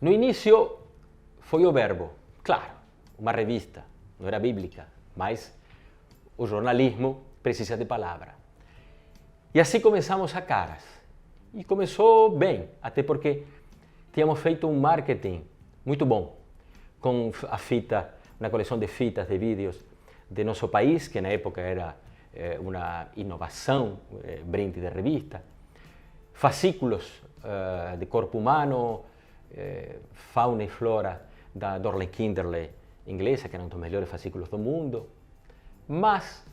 No início foi o Verbo, claro, uma revista, não era bíblica, mas o jornalismo precisa de palavra. E assim começamos a Caras. E começou bem, até porque tínhamos feito um marketing muito bom, com a fita, uma coleção de fitas, de vídeos de nosso país, que na época era uma inovação, brinde de revista, fascículos de corpo humano, fauna e flora da Dorley Kinderley inglesa, que eram um dos melhores fascículos do mundo. Mas,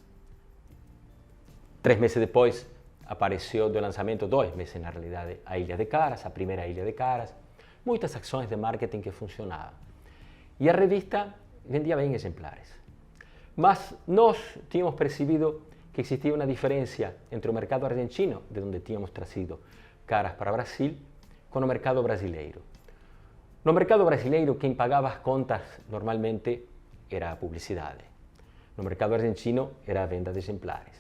3 meses depois, apareceu do lançamento, 2 meses na realidade, a Ilha de Caras, a primeira Ilha de Caras, muitas ações de marketing que funcionavam. E a revista vendia bem exemplares. Mas nós tínhamos percebido que existia uma diferença entre o mercado argentino, de onde tínhamos trazido Caras para Brasil, com o mercado brasileiro. No mercado brasileiro, quem pagava as contas normalmente era a publicidade. No mercado argentino, era a venda de exemplares.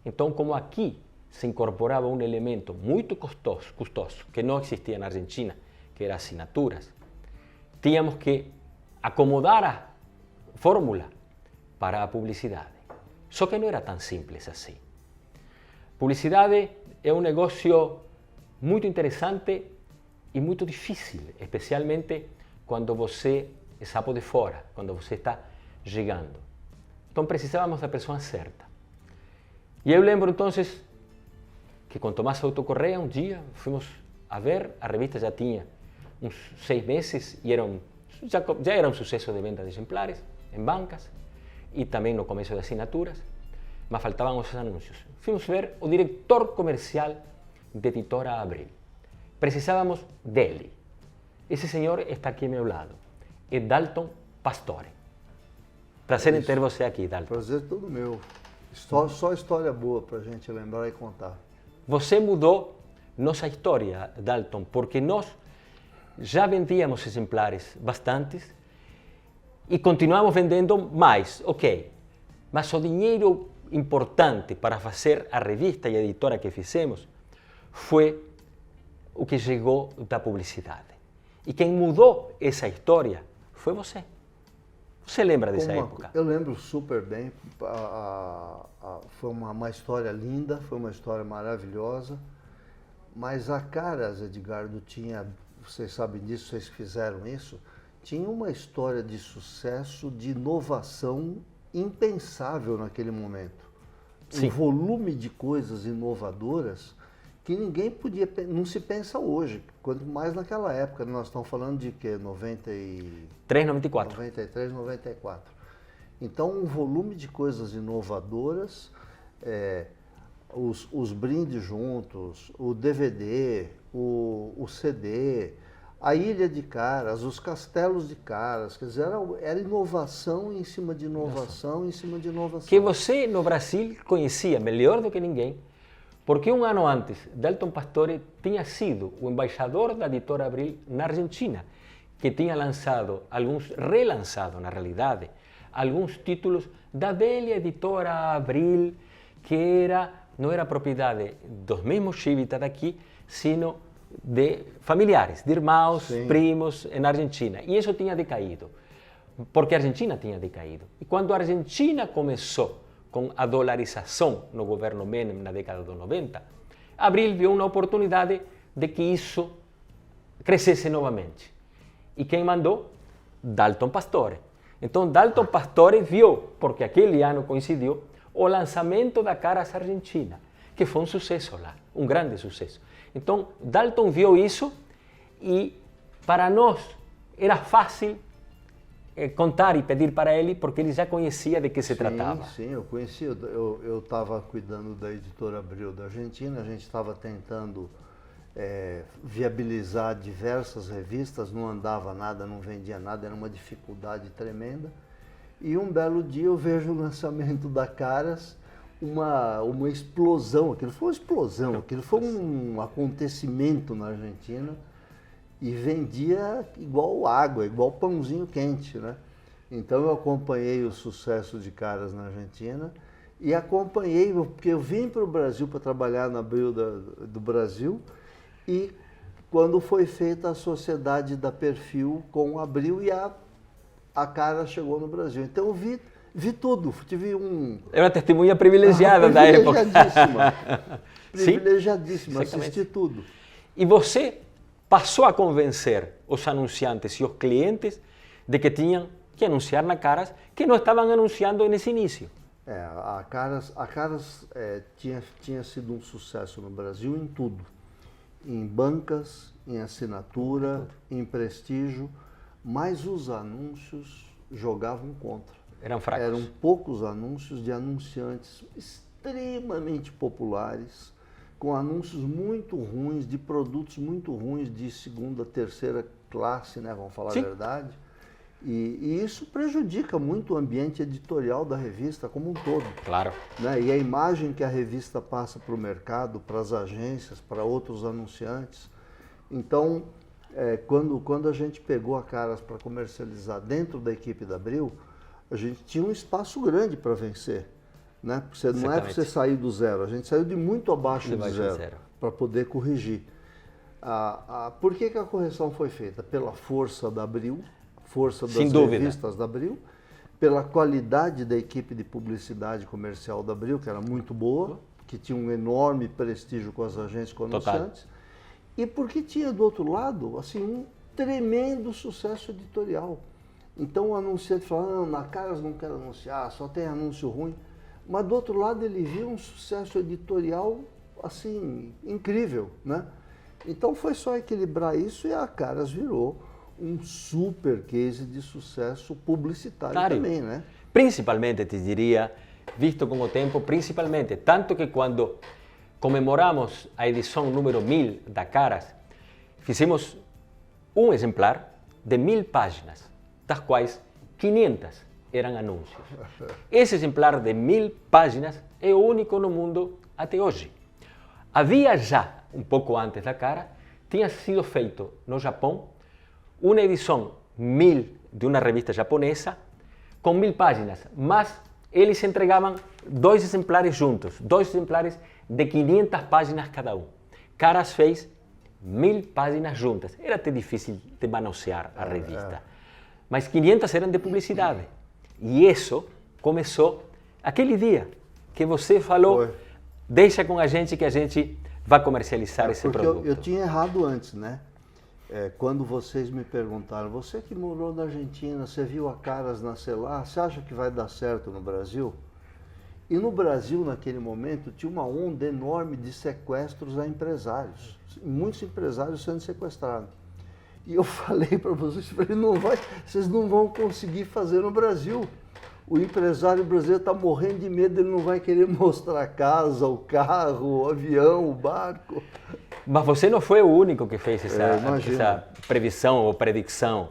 Então, como aqui se incorporava um elemento muito custoso, que não existia na Argentina, que era assinaturas, tínhamos que acomodar a fórmula para a publicidade. Só que não era tão simples assim. Publicidade é um negócio muito interessante e muito difícil, especialmente quando você é sapo de fora, quando você está chegando. Então precisávamos da pessoa certa. E eu lembro então que com Tomás Souto Correa um dia fomos a ver, a revista já tinha uns 6 meses e já era um sucesso de venda de exemplares em bancas e também no começo de assinaturas, mas faltavam os anúncios. Fomos ver o diretor comercial de Editora Abril. Precisávamos dele. Esse senhor está aqui ao meu lado. É Dalton Pastore. Prazer em ter você aqui, Dalton. Prazer todo meu. Só história boa para a gente lembrar e contar. Você mudou nossa história, Dalton, porque nós já vendíamos exemplares bastantes e continuamos vendendo mais, ok. Mas o dinheiro importante para fazer a revista e a editora que fizemos foi o que chegou da publicidade. E quem mudou essa história foi você. Você lembra dessa época? Eu lembro super bem. Foi uma história linda, foi uma história maravilhosa. Mas a Caras, Edgardo, tinha, vocês sabem disso, vocês fizeram isso, tinha uma história de sucesso, de inovação impensável naquele momento. Sim. Um volume de coisas inovadoras que ninguém podia, não se pensa hoje, quanto mais naquela época. Nós estamos falando de quê? 93, 94. 93, 94. Então, um volume de coisas inovadoras, os brindes juntos, o DVD, o CD, a Ilha de Caras, os castelos de Caras, quer dizer, era inovação em cima de inovação, em cima de inovação. Que você no Brasil conhecia melhor do que ninguém, porque um ano antes, Dalton Pastore tinha sido o embaixador da Editora Abril na Argentina, que tinha relançado na realidade, alguns títulos da velha Editora Abril, que não era propriedade dos mesmos chivitas daqui, sino de familiares, de irmãos, Sim, primos na Argentina. E isso tinha decaído, porque a Argentina tinha decaído. E quando a Argentina começou com a dolarização no governo Menem na década dos 90, Abril viu uma oportunidade de que isso crescesse novamente. E quem mandou? Dalton Pastore. Então, Dalton Pastore viu, porque aquele ano coincidiu, o lançamento da Caras Argentina, que foi um sucesso lá, um grande sucesso. Então, Dalton viu isso e, para nós, era fácil contar e pedir para ele, porque ele já conhecia de que se tratava. Sim, eu conhecia. Eu estava cuidando da Editora Abril da Argentina, a gente estava tentando viabilizar diversas revistas, não andava nada, não vendia nada, era uma dificuldade tremenda. E um belo dia eu vejo o lançamento da Caras, uma explosão, aquilo foi uma explosão, aquilo foi um acontecimento na Argentina. E vendia igual água, igual pãozinho quente, né? Então eu acompanhei o sucesso de Caras na Argentina e acompanhei, porque eu vim para o Brasil para trabalhar na Abril do Brasil e quando foi feita a sociedade da Perfil com o Abril e a Caras chegou no Brasil. Então eu vi tudo, tive um... É uma testemunha privilegiada da época. Privilegiadíssima, assisti tudo. E você passou a convencer os anunciantes e os clientes de que tinham que anunciar na Caras, que não estavam anunciando nesse início. A Caras tinha sido um sucesso no Brasil em tudo. Em bancas, em assinatura, em prestígio, mas os anúncios jogavam contra. Eram fracos. Eram poucos anúncios de anunciantes extremamente populares, com anúncios muito ruins, de produtos muito ruins, de segunda, terceira classe, né? Vamos falar a verdade. E isso prejudica muito o ambiente editorial da revista como um todo. Claro. Né? E a imagem que a revista passa para o mercado, para as agências, para outros anunciantes. Então, quando a gente pegou a Caras para comercializar dentro da equipe da Abril, a gente tinha um espaço grande para vencer. Né? Não é para você sair do zero, a gente saiu de muito abaixo do zero para poder corrigir. Por que a correção foi feita? Pela força da Abril, força das revistas da Abril, pela qualidade da equipe de publicidade comercial da Abril, que era muito boa, que tinha um enorme prestígio com as agências, com anunciantes, e porque tinha do outro lado assim, um tremendo sucesso editorial. Então o anunciante falava, não, na Caras não quero anunciar, só tem anúncio ruim. Mas do outro lado ele viu um sucesso editorial assim, incrível, né? Então foi só equilibrar isso e a Caras virou um super case de sucesso publicitário também, né? Principalmente, te diria, visto com o tempo, principalmente, tanto que quando comemoramos a edição número 1000 da Caras, fizemos um exemplar de 1000 páginas, das quais 500 eram anúncios. Esse exemplar de 1000 páginas é o único no mundo até hoje. Havia já, um pouco antes da Caras, tinha sido feito no Japão uma edição 1000 de uma revista japonesa com 1000 páginas, mas eles entregavam 2 exemplares juntos, 2 exemplares de 500 páginas cada um. Caras fez 1000 páginas juntas. Era até difícil de manusear a revista, mas 500 eram de publicidade. E isso começou aquele dia que você falou, deixa com a gente que a gente vai comercializar esse produto. Eu tinha errado antes, né? Quando vocês me perguntaram, você que morou na Argentina, você viu a Caras nascer lá, você acha que vai dar certo no Brasil? E no Brasil, naquele momento, tinha uma onda enorme de sequestros a empresários. Muitos empresários sendo sequestrados. E eu falei para vocês, vocês não vão conseguir fazer no Brasil. O empresário brasileiro está morrendo de medo, ele não vai querer mostrar a casa, o carro, o avião, o barco. Mas você não foi o único que fez essa previsão ou predicção,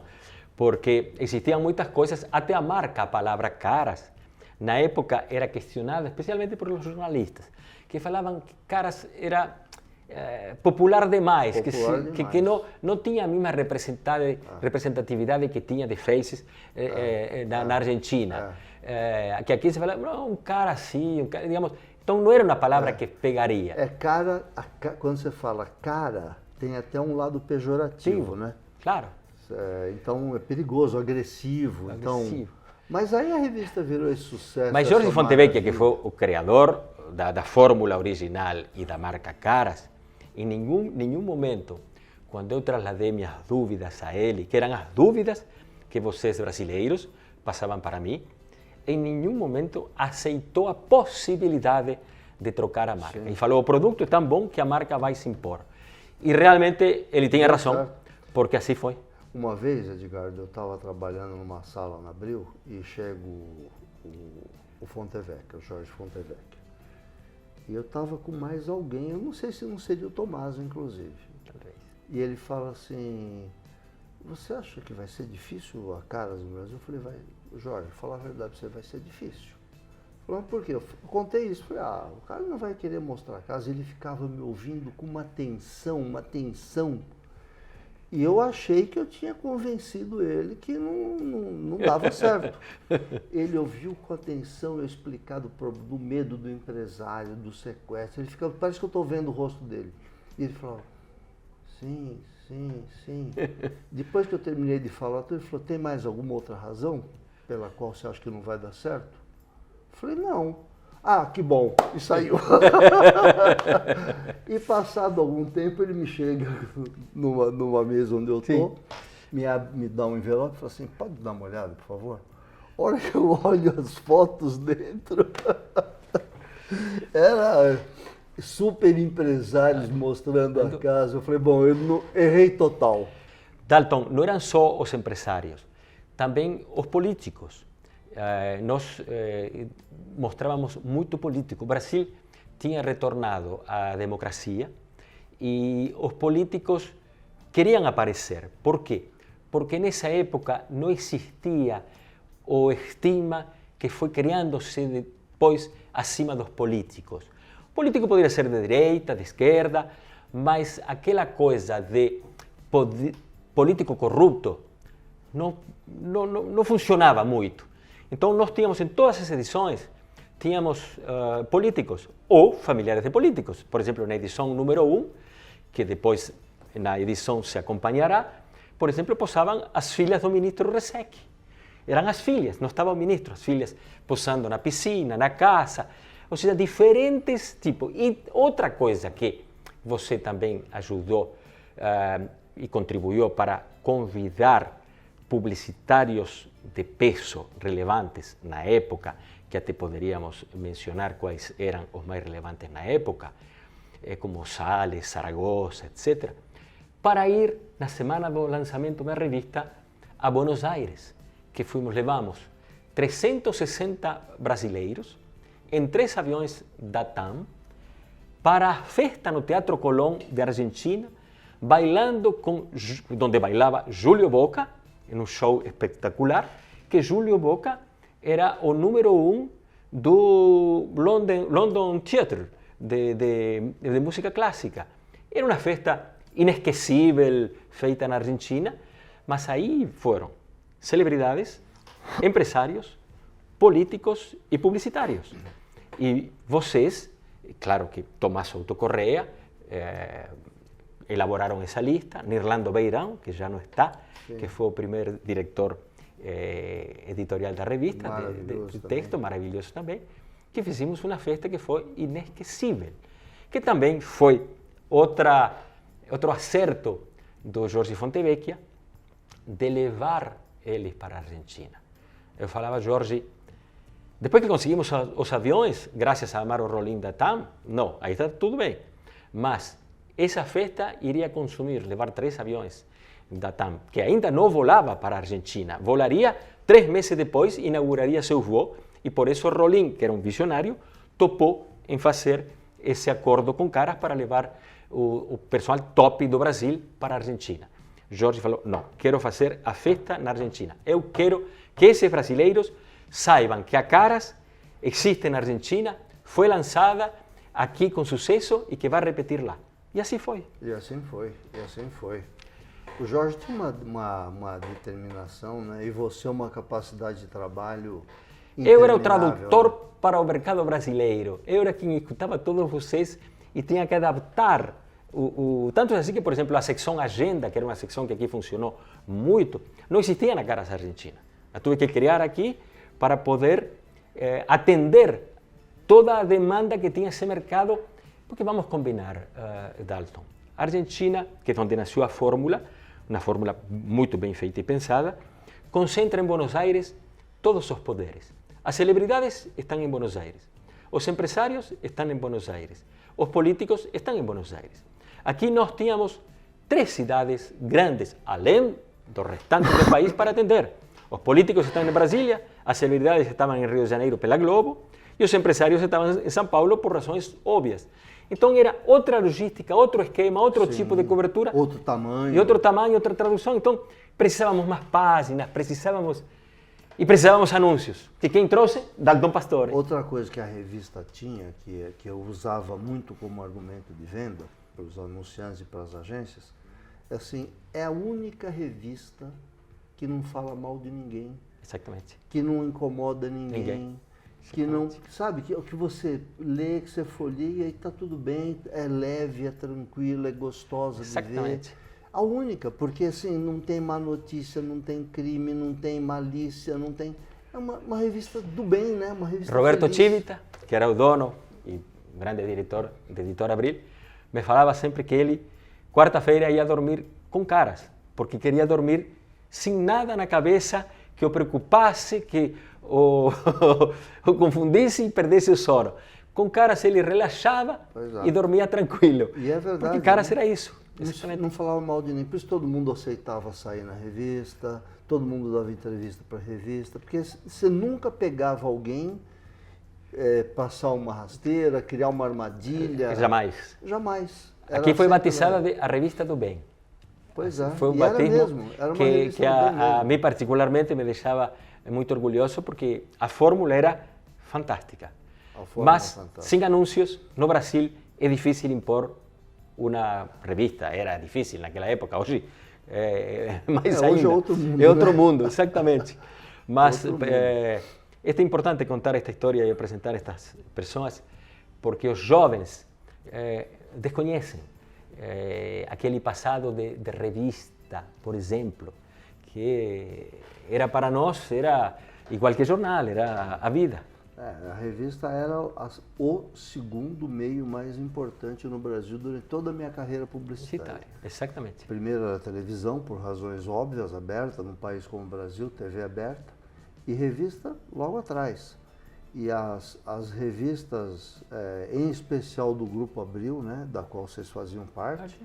porque existiam muitas coisas, até a marca, a palavra Caras, na época era questionada, especialmente por os jornalistas, que falavam que Caras era popular demais, que não tinha a mesma representatividade que tinha de Faces na Argentina. Que aqui se fala, não, um cara assim, digamos, então não era uma palavra que pegaria. Quando você fala cara, tem até um lado pejorativo, né? Claro. Então é perigoso, agressivo. Então, mas aí a revista virou esse sucesso. Mas Jorge Fontevecchia, que foi o criador da fórmula original e da marca Caras, em nenhum momento, quando eu trasladei minhas dúvidas a ele, que eram as dúvidas que vocês brasileiros passavam para mim, em nenhum momento aceitou a possibilidade de trocar a marca. E falou, o produto é tão bom que a marca vai se impor. E realmente ele tinha razão, porque assim foi. Uma vez, Edgardo, eu estava trabalhando numa sala na Abril e chega o Fontevecchia, o Jorge Fontevecchia. E eu estava com mais alguém, eu não sei se não seria o Tommaso, inclusive. E ele fala assim, você acha que vai ser difícil a Caras no Brasil? Eu falei, Jorge, falar a verdade para você, vai ser difícil. Falei, mas por quê? Eu contei isso, falei, o cara não vai querer mostrar a casa. Ele ficava me ouvindo com uma tensão. E eu achei que eu tinha convencido ele que não dava certo. Ele ouviu com atenção eu explicar do medo do empresário, do sequestro. Ele fica, parece que eu estou vendo o rosto dele. E ele falou, sim, sim, sim. Depois que eu terminei de falar, ele falou, tem mais alguma outra razão pela qual você acha que não vai dar certo? Eu falei, não. Ah, que bom. E saiu. E passado algum tempo, ele me chega numa mesa onde eu estou, me dá um envelope e fala assim, pode dar uma olhada, por favor? A hora que eu olho as fotos dentro, era super empresários mostrando a casa. Eu falei, bom, eu não, errei total. Dalton, não eram só os empresários, também os políticos. Nós mostrávamos muito político. O Brasil tinha retornado à democracia e os políticos queriam aparecer. Por quê? Porque nessa época não existia o estigma que foi criando-se depois acima dos políticos. O político poderia ser de direita, de esquerda, mas aquela coisa de político corrupto não funcionava muito. Então nós tínhamos em todas as edições, tínhamos políticos ou familiares de políticos. Por exemplo, na edição número 1, que depois na edição se acompanhará, por exemplo, posavam as filhas do ministro Reseque. Eram as filhas, não estava o ministro, as filhas posando na piscina, na casa, ou seja, diferentes tipos. E outra coisa que você também ajudou e contribuiu para convidar publicitários de peso relevantes na época, que até poderíamos mencionar quais eram os mais relevantes na época, como Salles, Zaragoza, etc., para ir na semana do lançamento da revista a Buenos Aires, que levamos 360 brasileiros em 3 aviões da TAM para a festa no Teatro Colón de Argentina, bailando donde bailava Júlio Boca, em um show espetacular, que Júlio Boca era o número 1 do London Theatre de música clássica. Era uma festa inesquecível, feita na Argentina, mas aí foram celebridades, empresários, políticos e publicitários. E vocês, claro que Tomás Souto Correa, elaboraram essa lista, Nirlando Beirão, que já não está, que foi o primeiro diretor editorial da revista, de texto, maravilhoso também, que fizemos uma festa que foi inesquecível, que também foi outro acerto do Jorge Fontevecchia de levar eles para a Argentina. Eu falava, Jorge, depois que conseguimos os aviões, graças a Amaro Rolim da TAM, não, aí está tudo bem, mas essa festa iria levar 3 aviões da TAM, que ainda não volava para a Argentina. Volaria 3 meses depois, inauguraria seu voo, e por isso Rolim, que era um visionário, topou em fazer esse acordo com caras para levar o pessoal top do Brasil para a Argentina. Jorge falou, não, quero fazer a festa na Argentina. Eu quero que esses brasileiros saibam que a Caras existe na Argentina, foi lançada aqui com sucesso e que vai repetir lá. E assim foi. E assim foi, e assim foi. O Jorge tinha uma determinação, né? E você uma capacidade de trabalho interminável. Eu era o tradutor para o mercado brasileiro. Eu era quem escutava todos vocês e tinha que adaptar. Tanto assim que, por exemplo, a secção Agenda, que era uma secção que aqui funcionou muito, não existia na Caras Argentina. Eu tive que criar aqui para poder atender toda a demanda que tinha esse mercado. Porque vamos combinar, Dalton, a Argentina, que é onde nasceu a fórmula, uma fórmula muito bem feita e pensada, concentra em Buenos Aires todos os poderes. As celebridades estão em Buenos Aires, os empresários estão em Buenos Aires, os políticos estão em Buenos Aires. Aqui nós tínhamos 3 cidades grandes, além do restante do país, para atender. Os políticos estavam em Brasília, as celebridades estavam em Rio de Janeiro pela Globo, e os empresários estavam em São Paulo por razões óbvias. Então era outra logística, outro esquema, outro tipo de cobertura. Outro tamanho. E outro tamanho, outra tradução. Então precisávamos mais páginas, precisávamos anúncios. Que quem trouxe? Dalton Pastore. Outra coisa que a revista tinha, que eu usava muito como argumento de venda para os anunciantes e para as agências, é assim, é a única revista que não fala mal de ninguém. Exatamente. Que não incomoda ninguém. que não, sabe, que você lê, que você folheia e está tudo bem, é leve, é tranquilo, é gostosa de ver. A única, porque assim, não tem má notícia, não tem crime, não tem malícia, não tem... É uma revista do bem, né? Uma revista Roberto feliz. Chivita, que era o dono e grande diretor da Editora Abril, me falava sempre que ele, quarta-feira, ia dormir com caras, porque queria dormir sem nada na cabeça que o preocupasse, que o confundisse e perdesse o sono. Com caras ele relaxava e dormia tranquilo. E é verdade. Porque caras era isso. Não falava mal de ninguém, por isso todo mundo aceitava sair na revista, todo mundo dava entrevista para a revista, porque você nunca pegava alguém, passar uma rasteira, criar uma armadilha. Jamais. Jamais. Aqui foi batizada a Revista do Bem. Pois é, foi um e batismo era uma que a mim particularmente me deixava muito orgulhoso, porque a fórmula era fantástica. Mas, sem anúncios, no Brasil é difícil impor uma revista, era difícil naquela época, hoje mais ainda. Hoje é outro mundo. É outro mundo, exatamente. Mas é importante contar esta história e apresentar estas pessoas, porque os jovens desconhecem aquele passado de revista, por exemplo, que era para nós, era igual que jornal, era a vida. A revista era o segundo meio mais importante no Brasil durante toda a minha carreira publicitária. Exatamente. Primeiro era a televisão, por razões óbvias, aberta, num país como o Brasil, TV aberta, e revista logo atrás. E as revistas, em especial do Grupo Abril, né, da qual vocês faziam parte,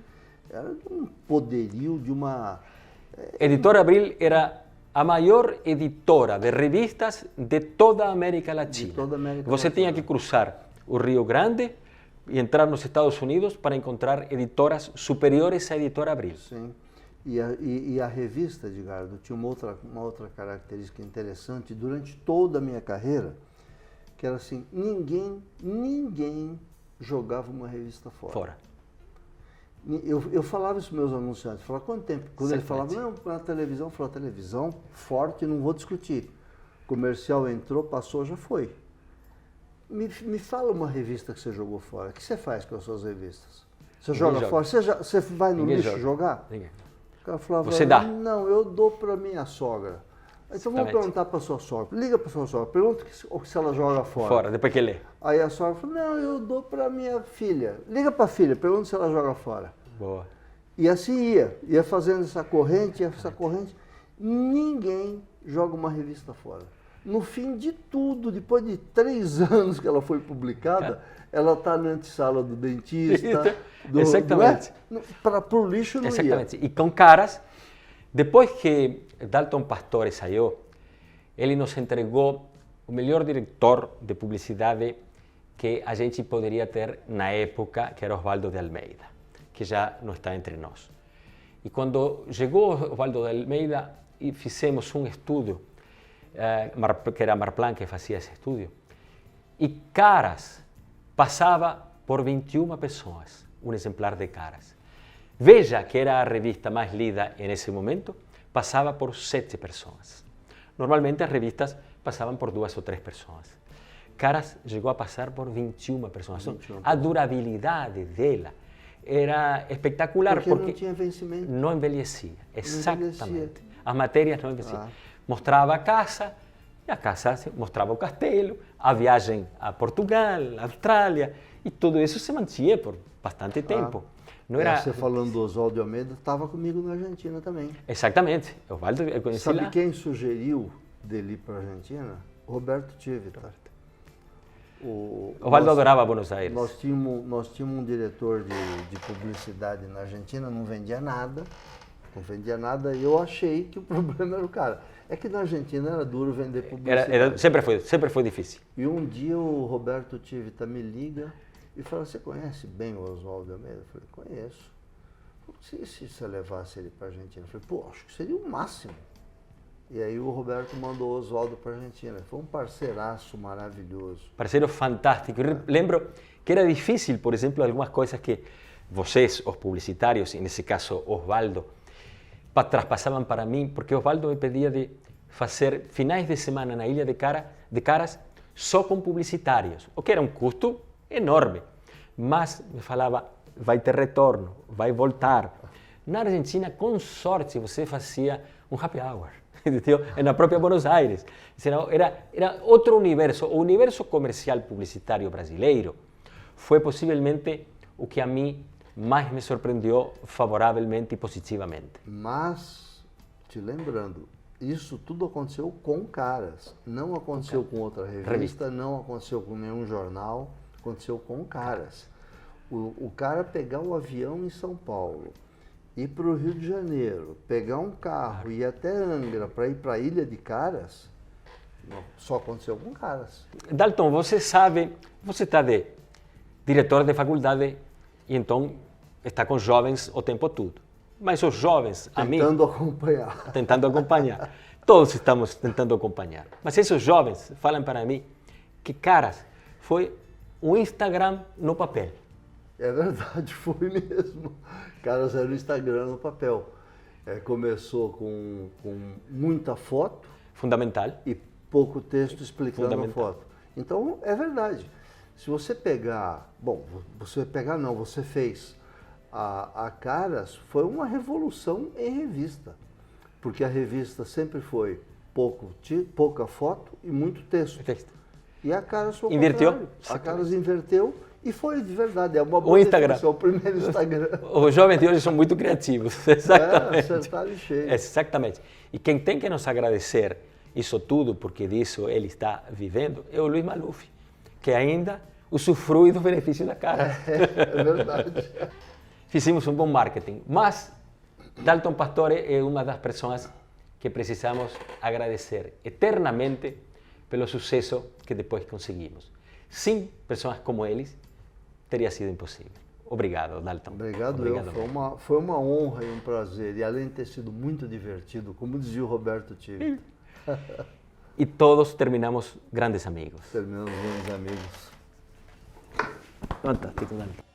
era de um poderio, de uma... Editora Abril era a maior editora de revistas de toda a América Latina. Você tinha que cruzar o Rio Grande e entrar nos Estados Unidos para encontrar editoras superiores à Editora Abril. Sim. E a revista, Edgardo, tinha uma outra característica interessante durante toda a minha carreira, que era assim, ninguém jogava uma revista fora. Eu falava isso para meus anunciantes, falava, quanto tempo? Quando ele falava, não, na televisão, eu falava, televisão, forte, não vou discutir. Comercial entrou, passou, já foi. Me fala uma revista que você jogou fora. O que você faz com as suas revistas? Você joga fora? Você vai no lixo jogar? Ninguém. O cara falava, você dá? Não, eu dou para minha sogra. Então vamos perguntar para sua sogra. Liga para sua sogra, pergunta se ela joga fora. Fora, depois que lê. Aí a sogra falou, não, eu dou para minha filha. Liga para a filha, pergunta se ela joga fora. Boa. E assim ia fazendo essa corrente. Ninguém joga uma revista fora. No fim de tudo, depois de 3 anos que ela foi publicada, ela está na antessala do dentista. Exatamente. Para o lixo não Exatamente. E com caras, depois que Dalton Pastore saiu, ele nos entregou o melhor diretor de publicidade que a gente poderia ter na época, que era Osvaldo de Almeida, que já não está entre nós. E quando chegou Osvaldo de Almeida, e fizemos um estudo, que era Marplan que fazia esse estudo, e Caras passava por 21 pessoas, um exemplar de Caras. Veja, que era a revista mais lida nesse momento, passava por 7 pessoas. Normalmente as revistas passavam por 2 ou 3 pessoas. Caras chegou a passar por 21 pessoas. A durabilidade dela era espetacular porque não tinha vencimento. Não envelhecia. Exatamente. As matérias não envelheciam. Mostrava a casa, e a casa mostrava o castelo, a viagem a Portugal, a Austrália, e tudo isso se mantinha por bastante tempo. Não era... Você falando do Oswaldo de Almeida, estava comigo na Argentina também. Exatamente. Oswaldo, eu conheci Sabe lá. Quem sugeriu dele ir para a Argentina? Roberto Chivita. Oswaldo adorava Buenos Aires. Nós tínhamos um diretor de publicidade na Argentina, não vendia nada, e eu achei que o problema era o cara. É que na Argentina era duro vender publicidade. Sempre foi difícil. E um dia o Roberto Chivita me liga e fala, você conhece bem o Oswaldo de Almeida? Eu falei, conheço. Se você levasse ele para a Argentina? Eu falei, pô, acho que seria o máximo. E aí o Roberto mandou o Oswaldo para a Argentina. Foi um parceiraço maravilhoso. Parceiro fantástico. Lembro que era difícil, por exemplo, algumas coisas que vocês, os publicitários, nesse caso Oswaldo, traspassavam para mim, porque Oswaldo me pedia de fazer finais de semana na Ilha de Caras só com publicitários, o que era um custo enorme. Mas me falava, vai ter retorno, vai voltar. Na Argentina, com sorte, você fazia um happy hour, entendeu? Na própria Buenos Aires. Era outro universo. O universo comercial publicitário brasileiro foi possivelmente o que a mim mais me surpreendeu favoravelmente e positivamente. Mas, te lembrando, isso tudo aconteceu com Caras. Não aconteceu com outra revista, não aconteceu com nenhum jornal, aconteceu com Caras. O cara pegar o avião em São Paulo, ir para o Rio de Janeiro, pegar um carro e ir até Angra para ir para a Ilha de Caras, não, só aconteceu com Caras. Dalton, você sabe, você está de diretor de faculdade e então está com jovens o tempo todo. Mas os jovens, tentando acompanhar. Todos estamos tentando acompanhar. Mas esses jovens falam para mim que Caras foi um Instagram no papel. É verdade, foi mesmo. Caras era o Instagram no papel. Começou com muita foto. Fundamental. E pouco texto explicando a foto. Então, é verdade. Se você pegar... Bom, você fez. A Caras foi uma revolução em revista. Porque a revista sempre foi pouca foto e muito texto. E a Caras foi o contrário. A Caras inverteu. E foi de verdade, é uma boa definição, o primeiro Instagram. Os jovens de hoje são muito criativos, exatamente. Acertaram cheio. Exatamente. E quem tem que nos agradecer isso tudo, porque disso ele está vivendo, é o Luiz Maluf, que ainda usufrui do benefício da Caras. É verdade. Fizemos um bom marketing, mas Dalton Pastore é uma das pessoas que precisamos agradecer eternamente pelo sucesso que depois conseguimos. Sem pessoas como eles, teria sido impossível. Obrigado, Dalton. Obrigado. Foi uma honra e um prazer. E além de ter sido muito divertido, como dizia o Roberto Tive. E todos terminamos grandes amigos. Terminamos grandes amigos. Fantástico, Dalton.